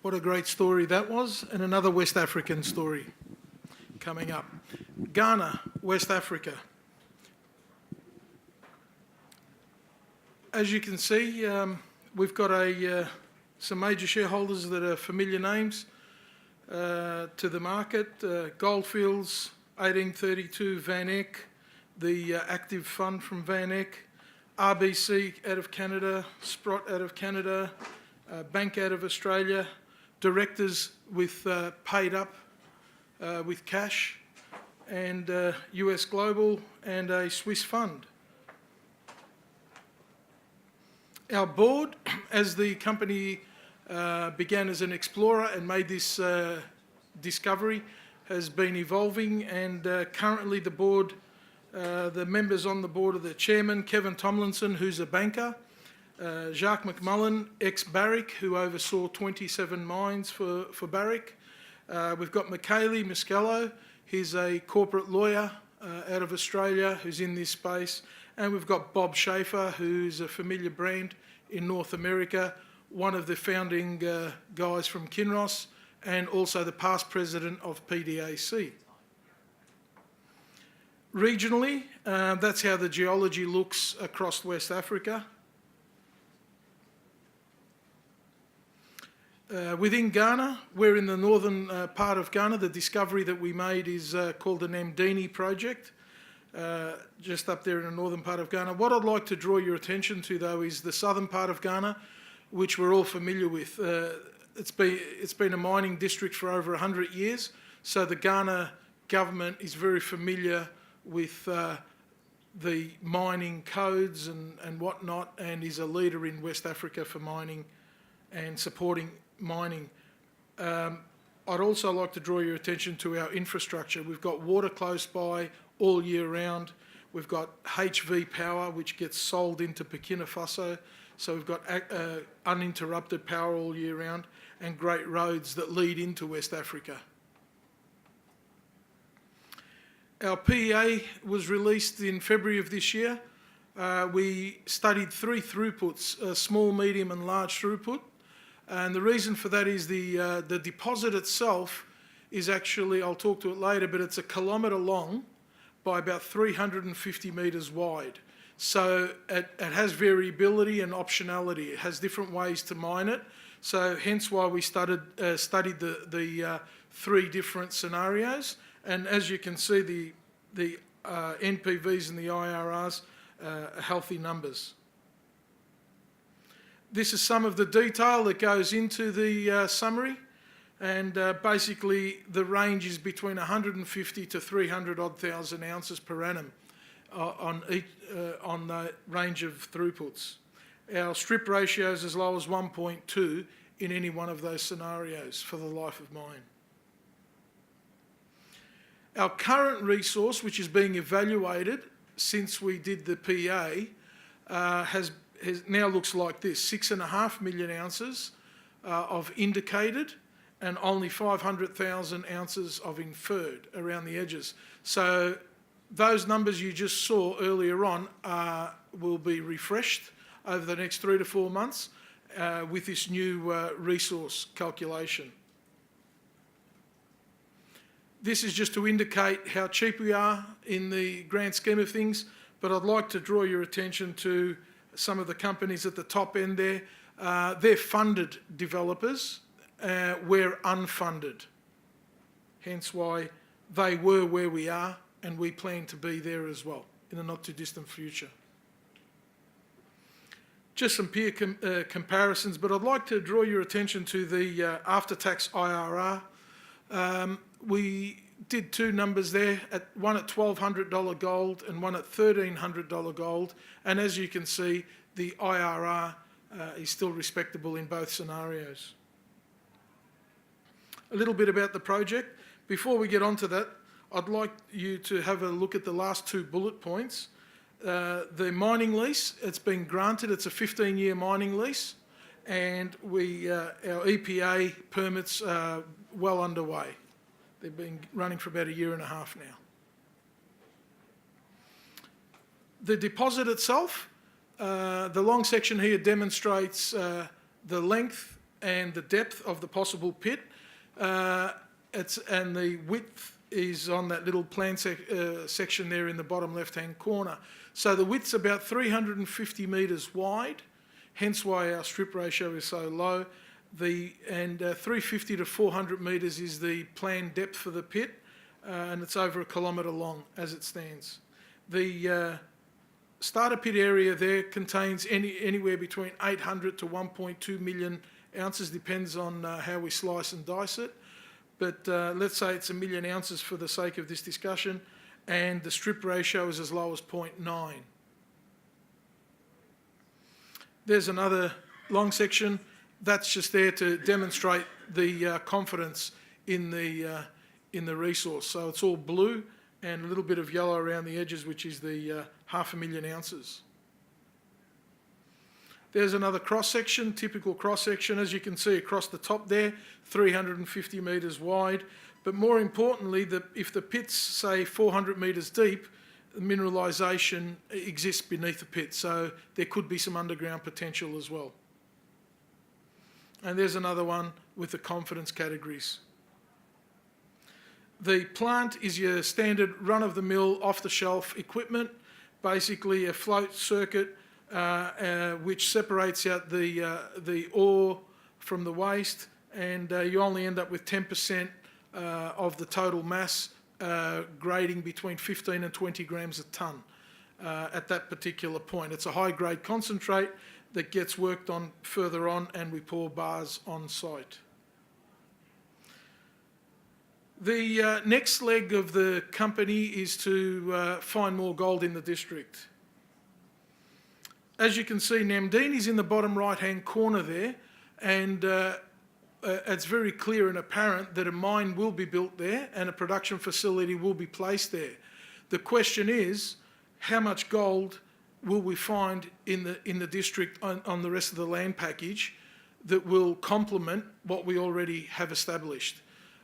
What a great story that was, and another West African story coming up. Ghana, West Africa. As you can see, we've got some major shareholders that are familiar names to the market. Goldfields, 1832, Van Eck, the active fund from Van Eck, RBC out of Canada, Sprott out of Canada, Bank out of Australia, directors with paid up with cash, and US Global and a Swiss fund. Our board, as the company began as an explorer and made this discovery, has been evolving, and currently the board, the members on the board are the chairman, Kevin Tomlinson, who's a banker, Jacques McMullen, ex-Barrick, who oversaw 27 mines for Barrick. We've got Michele Miskello, he's a corporate lawyer out of Australia who's in this space. And we've got Bob Schaefer, who's a familiar brand in North America, one of the founding guys from Kinross, and also the past president of PDAC. Regionally, that's how the geology looks across West Africa. Within Ghana, we're in the northern part of Ghana. The discovery that we made is called the Namdini project, just up there in the northern part of Ghana. What I'd like to draw your attention to, though, is the southern part of Ghana, which we're all familiar with. It's been a mining district for over 100 years, so the Ghana government is very familiar with the mining codes and whatnot, and is a leader in West Africa for mining and supporting mining. I'd also like to draw your attention to our infrastructure. We've got water close by all year round. We've got HV power, which gets sold into Burkina Faso. So we've got uninterrupted power all year round, and great roads that lead into West Africa. Our PEA was released in February of this year. We studied 3 throughputs, small, medium and large throughput. And the reason for that is the deposit itself is actually, I'll talk to it later, but it's 1 kilometre long by about 350 metres wide. So it has variability and optionality. It has different ways to mine it. So hence why we studied the 3 different scenarios. And as you can see, the NPVs and the IRRs are healthy numbers. This is some of the detail that goes into the summary, and basically the range is between 150 to 300 odd thousand ounces per annum on the range of throughputs. Our strip ratio is as low as 1.2 in any one of those scenarios for the life of mine. Our current resource, which is being evaluated since we did the PA, now looks like this: 6.5 million ounces of indicated and only 500,000 ounces of inferred around the edges. So those numbers you just saw earlier on will be refreshed over the next 3 to 4 months with this new resource calculation. This is just to indicate how cheap we are in the grand scheme of things, but I'd like to draw your attention to some of the companies at the top end there. They're funded developers, we're unfunded. Hence why they were where we are, and we plan to be there as well in the not too distant future. Just some peer comparisons, but I'd like to draw your attention to the after-tax IRR. We did 2 numbers there, one at $1,200 gold and one at $1,300 gold. And as you can see, the IRR is still respectable in both scenarios. A little bit about the project. Before we get on to that, I'd like you to have a look at the last 2 bullet points. The mining lease, it's been granted. It's a 15-year mining lease, and our EPA permits are well underway. They've been running for about 1.5 years now. The deposit itself, the long section here demonstrates the length and the depth of the possible pit. And the width is on that little plan section there in the bottom left-hand corner. So the width's about 350 metres wide, hence why our strip ratio is so low. 350 to 400 metres is the planned depth for the pit, and it's over 1 kilometre long as it stands. The starter pit area there contains anywhere between 800 to 1.2 million ounces, depends on how we slice and dice it. But let's say it's 1 million ounces for the sake of this discussion, and the strip ratio is as low as 0.9. There's another long section. That's just there to demonstrate the confidence in the resource. So it's all blue and a little bit of yellow around the edges, which is the 500,000 ounces. There's another cross-section, typical cross-section, as you can see across the top there, 350 metres wide. But more importantly, if the pit's, say, 400 metres deep, mineralisation exists beneath the pit, so there could be some underground potential as well. And there's another one with the confidence categories. The plant is your standard run-of-the-mill, off-the-shelf equipment, basically a float circuit which separates out the ore from the waste, and you only end up with 10% of the total mass grading between 15 and 20 grams a tonne at that particular point. It's a high-grade concentrate that gets worked on further on, and we pour bars on site. The next leg of the company is to find more gold in the district. As you can see, Namdini's in the bottom right-hand corner there, and it's very clear and apparent that a mine will be built there and a production facility will be placed there. The question is, how much gold will we find in the district on the rest of the land package that will complement what we already have established?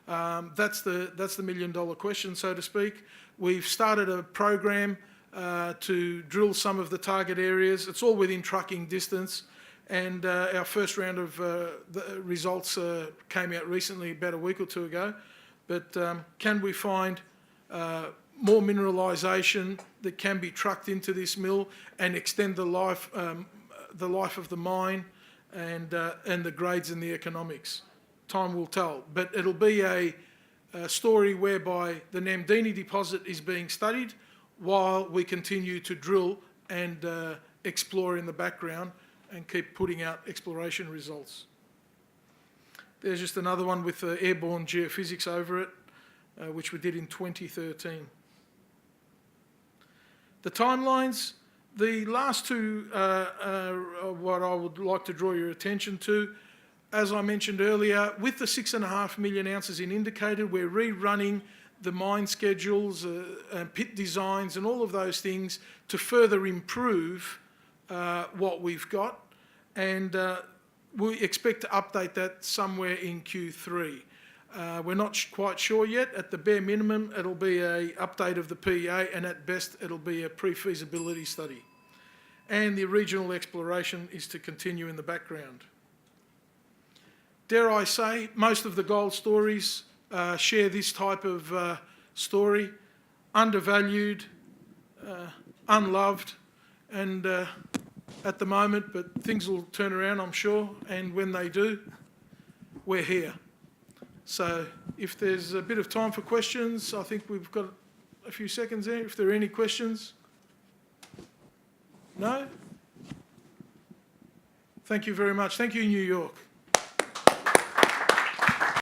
That's the million-dollar question, so to speak. We've started a program to drill some of the target areas. It's all within trucking distance, and our first round of the results came out recently, about a week or two ago. But can we find more mineralisation that can be trucked into this mill and extend the life of the mine and the grades and the economics? Time will tell, but it'll be a story whereby the Namdini deposit is being studied while we continue to drill and explore in the background and keep putting out exploration results. There's just another one with airborne geophysics over it, which we did in 2013. The timelines, the last two are what I would like to draw your attention to. As I mentioned earlier, with the 6.5 million ounces in indicated, we're rerunning the mine schedules, and pit designs and all of those things to further improve what we've got, and we expect to update that somewhere in Q3. We're not quite sure yet. At the bare minimum, it'll be an update of the PEA, and at best, it'll be a pre-feasibility study. And the regional exploration is to continue in the background. Dare I say, most of the gold stories share this type of story: undervalued, unloved, and at the moment, but things will turn around, I'm sure, and when they do, we're here. So if there's a bit of time for questions, I think we've got a few seconds there. If there are any questions? No? Thank you very much. Thank you, New York.